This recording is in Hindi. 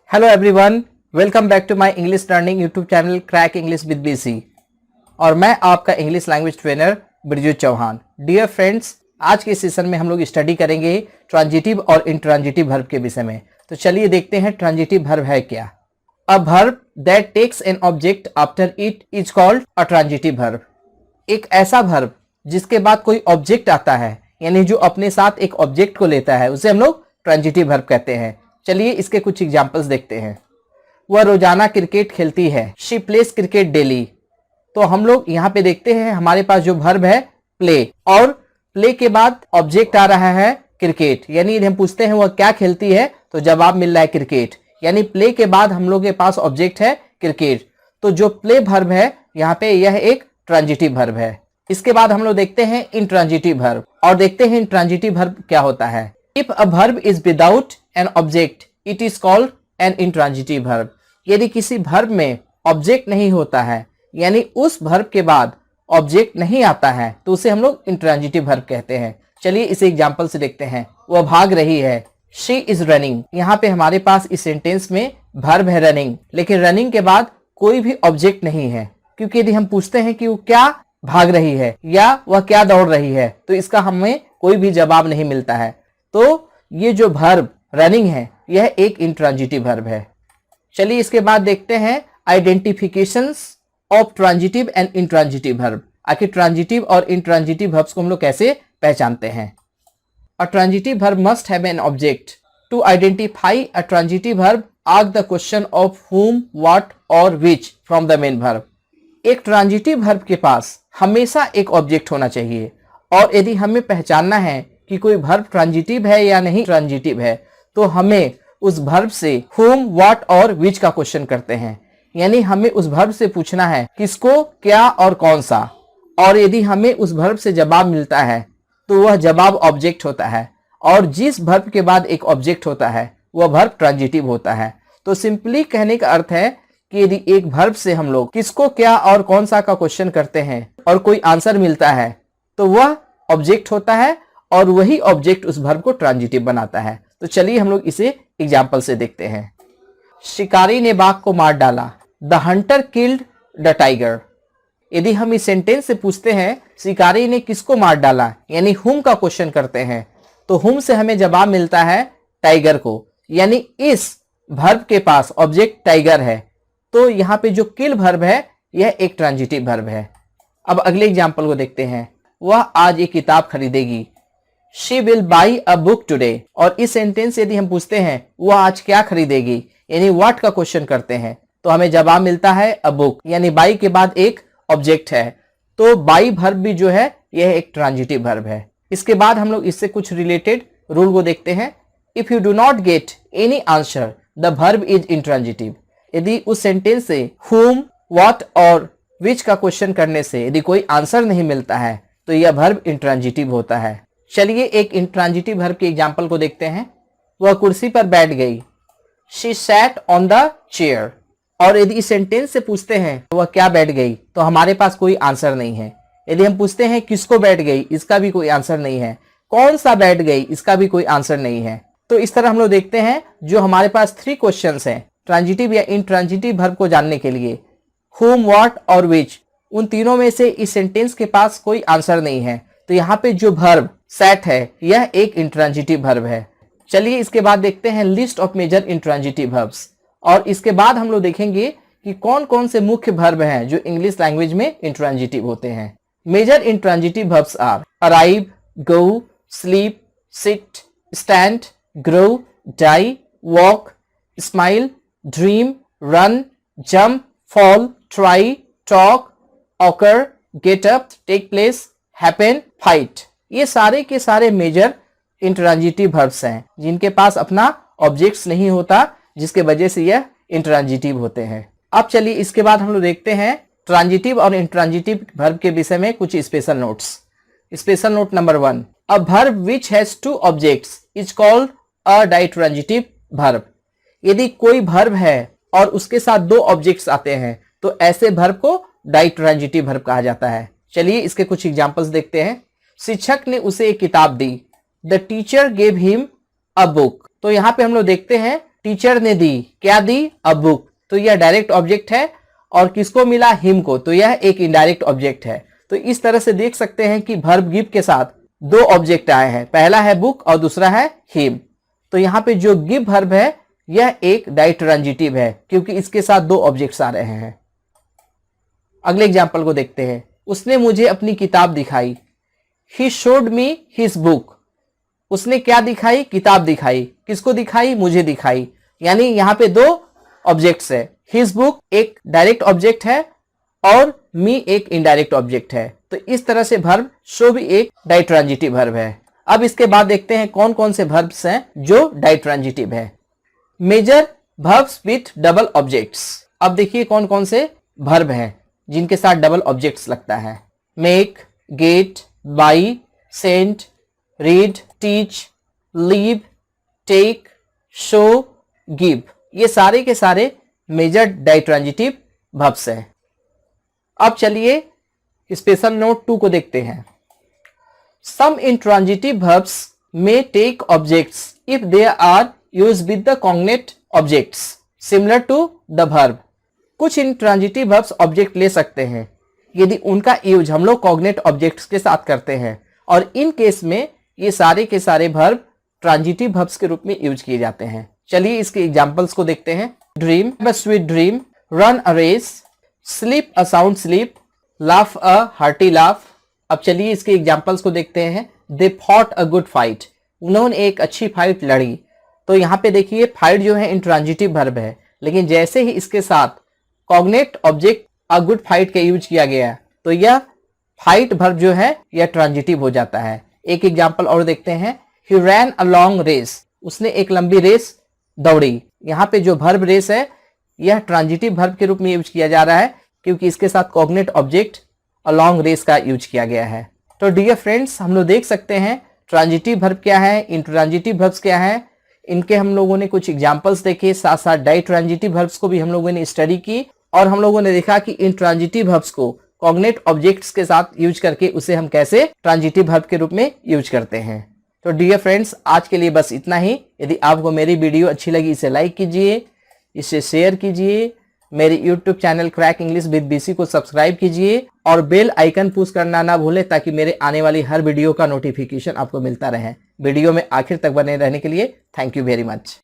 Hello everyone, welcome back to my English learning YouTube channel crack English with BC. और मैं आपका English language trainer Birju Chauhan. Dear friends, आज के सेशन में हम लोग स्टडी करेंगे ट्रांजिटिव और इंट्रांजिटिव वर्ब के विषय में। तो चलिए देखते हैं ट्रांजिटिव वर्ब है क्या। A verb that takes an object after it is called a transitive verb. एक ऐसा वर्ब जिसके बाद कोई ऑब्जेक्ट आता है, यानी जो अपने साथ एक ऑब्जेक्ट को लेता है, उसे हम लोग ट्रांजिटिव वर्ब कहते हैं। चलिए इसके कुछ एग्जांपल्स देखते हैं। वह रोजाना क्रिकेट खेलती है, शी प्लेस क्रिकेट डेली। तो हम लोग यहाँ पे देखते हैं हमारे पास जो वर्ब है प्ले, और प्ले के बाद ऑब्जेक्ट आ रहा है क्रिकेट, यानी यदि हम पूछते हैं वह क्या खेलती है तो जवाब मिल रहा है क्रिकेट, यानी प्ले के बाद हम लोग के पास ऑब्जेक्ट है क्रिकेट। तो जो प्ले वर्ब है यहाँ पे यह एक ट्रांजिटिव वर्ब है। इसके बाद हम लोग देखते हैं इंट्रांजिटिव वर्ब, और देखते हैं इंट्रांजिटिव वर्ब क्या होता है। If a verb is without an object it is called an intransitive verb. यदि किसी वर्ब में ऑब्जेक्ट नहीं होता है, यानी उस वर्ब के बाद ऑब्जेक्ट नहीं आता है, तो उसे हम लोग इंट्रांजिटिव वर्ब कहते हैं। चलिए इसे एग्जांपल से देखते हैं। वह भाग रही है, शी इज रनिंग। यहाँ पे हमारे पास इस सेंटेंस में वर्ब है रनिंग, लेकिन रनिंग के बाद कोई भी ऑब्जेक्ट नहीं है, क्योंकि यदि हम पूछते हैं कि वो क्या भाग रही है या वह क्या दौड़ रही है, तो इसका हमें कोई भी जवाब नहीं मिलता है। तो ये जो वर्ब रनिंग है यह एक इंट्रांजिटिव वर्ब है। चलिए इसके बाद देखते हैं identifications of transitive and intransitive verb. आखिर ट्रांजिटिव और इंट्रांजिटिव वर्ब्स को हम लोग कैसे पहचानते हैं। A transitive verb must have an object. To identify a transitive verb ask the question of whom, what और which from the main verb. एक ट्रांजिटिव वर्ब के पास हमेशा एक ऑब्जेक्ट होना चाहिए, और यदि हमें पहचानना है कि कोई वर्ब ट्रांजिटिव है या नहीं ट्रांजिटिव है, तो हमें उस वर्ब से whom, what और which का क्वेश्चन करते हैं। यानी हमें उस वर्ब से पूछना है किसको, क्या और कौन सा, और यदि हमें उस वर्ब से जवाब मिलता है तो वह जवाब ऑब्जेक्ट होता है, और जिस वर्ब के बाद एक ऑब्जेक्ट होता है वह वर्ब ट्रांजिटिव होता है। तो सिंपली कहने का अर्थ है कि यदि एक वर्ब से हम लोग किसको, क्या और कौन सा का क्वेश्चन करते हैं और कोई आंसर मिलता है तो वह ऑब्जेक्ट होता है, और वही ऑब्जेक्ट उस वर्ब को ट्रांजिटिव बनाता है। तो चलिए हम लोग इसे एग्जाम्पल से देखते हैं। शिकारी ने बाघ को मार डाला, the Hunter killed the tiger. यदि हम इस सेंटेंस से पूछते हैं शिकारी ने किसको मार डाला, यानी हुम का क्वेश्चन करते हैं, तो हुम से हमें जवाब मिलता है टाइगर को, यानी इस वर्ब के पास ऑब्जेक्ट टाइगर है। तो यहाँ पे जो किल वर्ब है यह एक ट्रांजिटिव वर्ब है। अब अगले एग्जाम्पल को देखते हैं। वह आज एक किताब खरीदेगी, she will by a book today. और इस सेंटेंस से यदि हम पूछते हैं वह आज क्या खरीदेगी, यानी व्हाट का क्वेश्चन करते हैं, तो हमें जवाब मिलता है अ बुक, यानी बाई के बाद एक ऑब्जेक्ट है। तो बाई वर्ब भी जो है यह एक ट्रांजिटिव वर्ब है। इसके बाद हम लोग इससे कुछ रिलेटेड रूल को देखते हैं। If you do not get any answer the verb is intransitive. यदि उस सेंटेंस से whom, what और which का क्वेश्चन करने से यदि कोई आंसर नहीं मिलता है तो यह वर्ब इंट्रांजिटिव होता है। चलिए एक इंट्रांजिटिव वर्ब के एग्जांपल को देखते हैं। वह कुर्सी पर बैठ गई, she sat on the chair. और यदि इस सेंटेंस से पूछते हैं वह क्या बैठ गई, तो हमारे पास कोई आंसर नहीं है। यदि हम पूछते हैं किसको बैठ गई, इसका भी कोई आंसर नहीं है। कौन सा बैठ गई, इसका भी कोई आंसर नहीं है। तो इस तरह हम लोग देखते हैं जो हमारे पास 3 क्वेश्चंस हैं ट्रांजिटिव या इंट्रांजिटिव वर्ब को जानने के लिए, whom, what और which, उन तीनों में से इस सेंटेंस के पास कोई आंसर नहीं है। तो यहाँ पे जो वर्ब सेट है यह एक इंट्रांजिटिव वर्ब है। चलिए इसके बाद देखते हैं list of major intransitive verbs, और इसके बाद हम लोग देखेंगे कि कौन कौन से मुख्य वर्ब हैं जो इंग्लिश लैंग्वेज में इंट्रांजिटिव होते हैं। Major intransitive verbs are arrive, go, sleep, sit, stand, grow, die, walk, smile, dream, run, jump, fall, try, talk, occur, get up, take place, happen, fight. ये सारे के सारे मेजर इंट्रांजिटिव वर्ब्स हैं जिनके पास अपना ऑब्जेक्ट्स नहीं होता, जिसके वजह से यह इंट्रांजिटिव होते हैं। अब चलिए इसके बाद हम लोग देखते हैं ट्रांजिटिव और इंट्रांजिटिव वर्ब के विषय में कुछ special notes. Special note number 1, a verb which has 2 objects is called a ditransitive verb. यदि कोई वर्ब है और उसके साथ 2 ऑब्जेक्ट्स आते हैं तो ऐसे वर्ब को डाइट्रांजिटिव वर्ब कहा जाता है। चलिए इसके कुछ एग्जांपल्स देखते हैं। शिक्षक ने उसे एक किताब दी, the teacher gave him a book. तो यहाँ पे हम लोग देखते हैं टीचर ने दी, क्या दी? अ बुक, तो यह डायरेक्ट ऑब्जेक्ट है। और किसको मिला? हिम को, तो यह एक इनडायरेक्ट ऑब्जेक्ट है। तो इस तरह से देख सकते हैं कि वर्ब गिव के साथ दो ऑब्जेक्ट आए हैं, पहला है बुक और दूसरा है हिम। तो यहाँ पे जो गिव वर्ब है यह एक डायट्रांजिटिव है क्योंकि इसके साथ दो ऑब्जेक्ट्स आ रहे हैं। अगले एग्जाम्पल को देखते हैं। उसने मुझे अपनी किताब दिखाई। He showed me his book. उसने क्या दिखाई? किताब दिखाई। किसको दिखाई? मुझे दिखाई। यानी यहाँ पे दो ऑब्जेक्ट्स है। हिज बुक एक डायरेक्ट ऑब्जेक्ट है और मी एक इनडायरेक्ट ऑब्जेक्ट है। तो इस तरह से वर्ब शो भी एक डायट्रांजिटिव वर्ब है। अब इसके बाद देखते हैं कौन कौन से वर्ब्स हैं जो डायट्रांजिटिव है। Major verbs with double objects. अब देखिए कौन कौन से वर्ब हैं जिनके साथ डबल ऑब्जेक्ट्स लगता है। Make, get, buy, send, read, teach, leave, take, show, give, ये सारे के सारे मेजर डायट्रांजिटिव वर्ब्स हैं। अब चलिए स्पेशल नोट 2 को देखते हैं। Some intransitive verbs may take objects if they are used with the cognate objects similar to the verb। कुछ इंट्रांजिटिव वर्ब्स ऑब्जेक्ट ले सकते हैं यदि उनका यूज हम लोग कॉग्नेट ऑब्जेक्ट्स के साथ करते हैं, और इन केस में ये सारे के सारे वर्ब ट्रांजिटिव वर्ब्स के रूप में यूज किए जाते हैं। चलिए इसके एग्जांपल्स को देखते हैं। Dream, a sweet dream, run a race, sleep a sound sleep, laugh a hearty laugh। अब चलिए इसके एग्जांपल्स को देखते हैं। They fought a good fight, उन्होंने एक अच्छी फाइट लड़ी। तो यहाँ पे देखिए फाइट जो है इंट्रांजिटिव वर्ब है, लेकिन जैसे ही इसके साथ cognate object a good fight का यूज किया गया तो यह फाइट वर्ब जो है यह ट्रांजिटिव हो जाता है। एक एग्जांपल और देखते हैं। He ran a long race, उसने एक लंबी रेस दौड़ी। यहाँ पे जो वर्ब रेस है यह ट्रांजिटिव वर्ब के रूप में यूज किया जा रहा है क्योंकि इसके साथ cognate object a long race का यूज किया गया है। तो डियर फ्रेंड्स, हम लोग देख सकते हैं ट्रांजिटिव वर्ब क्या है, इंट्रांजिटिव वर्ब्स क्या है, इनके हम लोगों ने कुछ एग्जांपल्स देखे, साथ साथ डायट्रांजिटिव वर्ब्स को भी हम लोगों ने स्टडी की और हम लोगों ने देखा कि इंट्रांजिटिव वर्ब्स को कॉग्नेट ऑब्जेक्ट्स के साथ यूज करके उसे हम कैसे ट्रांजिटिव वर्ब के रूप में यूज करते हैं। तो डियर फ्रेंड्स, आज के लिए बस इतना ही। यदि आपको मेरी वीडियो अच्छी लगी इसे लाइक कीजिए, इसे शेयर कीजिए, मेरे YouTube channel crack English with BC को सब्सक्राइब कीजिए और बेल आइकन पुश करना ना भूलें ताकि मेरे आने वाली हर वीडियो का नोटिफिकेशन आपको मिलता रहे। वीडियो में आखिर तक बने रहने के लिए थैंक यू वेरी मच।